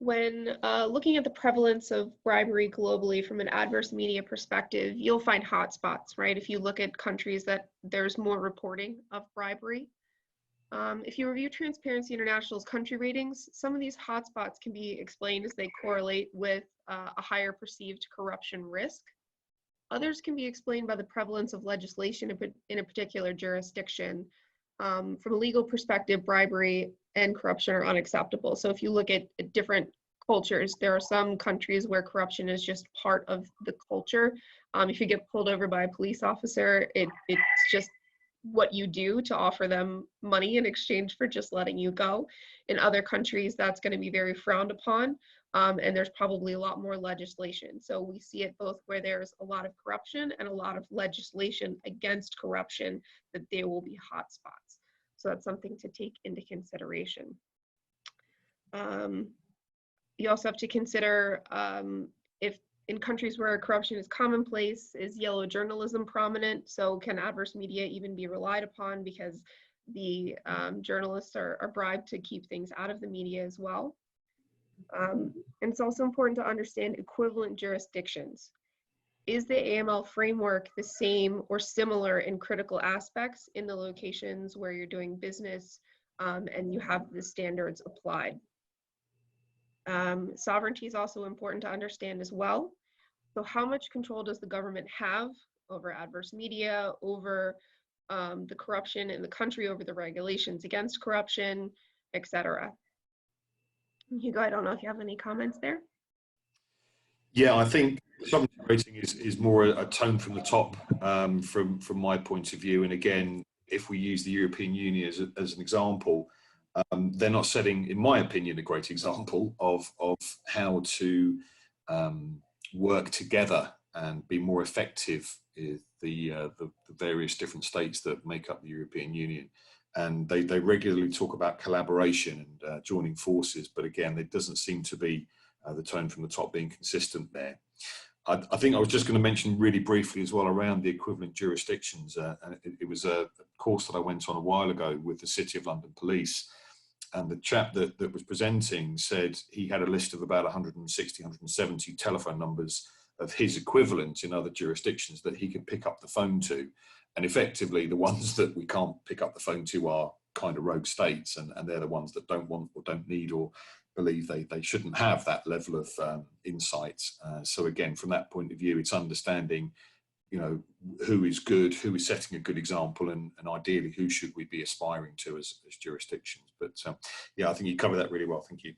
When looking at the prevalence of bribery globally from an adverse media perspective, you'll find hotspots, right? If you look at countries that there's more reporting of bribery. If you review Transparency International's country ratings, some of these hotspots can be explained as they correlate with a higher perceived corruption risk. Others can be explained by the prevalence of legislation in a particular jurisdiction. From a legal perspective, bribery and corruption are unacceptable. So if you look at different cultures, there are some countries where corruption is just part of the culture. If you get pulled over by a police officer, it's just what you do to offer them money in exchange for just letting you go. In other countries, that's going to be very frowned upon, and there's probably a lot more legislation. So we see it both where there's a lot of corruption and a lot of legislation against corruption, that there will be hotspots. So that's something to take into consideration. You also have to consider if in countries where corruption is commonplace, is yellow journalism prominent? So can adverse media even be relied upon because the journalists are bribed to keep things out of the media as well? And it's also important to understand equivalent jurisdictions. Is the AML framework the same or similar in critical aspects in the locations where you're doing business and you have the standards applied? Sovereignty is also important to understand as well. So how much control does the government have over adverse media, over the corruption in the country, over the regulations against corruption, etc.? Hugo, I don't know if you have any comments there. Yeah, I think sovereignty rating is more a tone from the top from my point of view. And again, if we use the European Union as an example, they're not setting, in my opinion, a great example of how to work together and be more effective with the various different states that make up the European Union. And they regularly talk about collaboration and joining forces, but again, there doesn't seem to be the tone from the top being consistent there. I think I was just going to mention really briefly as well around the equivalent jurisdictions. And it was a course that I went on a while ago with the City of London Police. And the chap that was presenting said he had a list of about 160, 170 telephone numbers of his equivalent in other jurisdictions that he could pick up the phone to. And effectively, the ones that we can't pick up the phone to are kind of rogue states, and they're the ones that don't want or don't need or believe they shouldn't have that level of insight. So again, from that point of view, it's understanding, you know, who is good, who is setting a good example, and ideally who should we be aspiring to as jurisdictions. But yeah, I think you covered that really well. Thank you.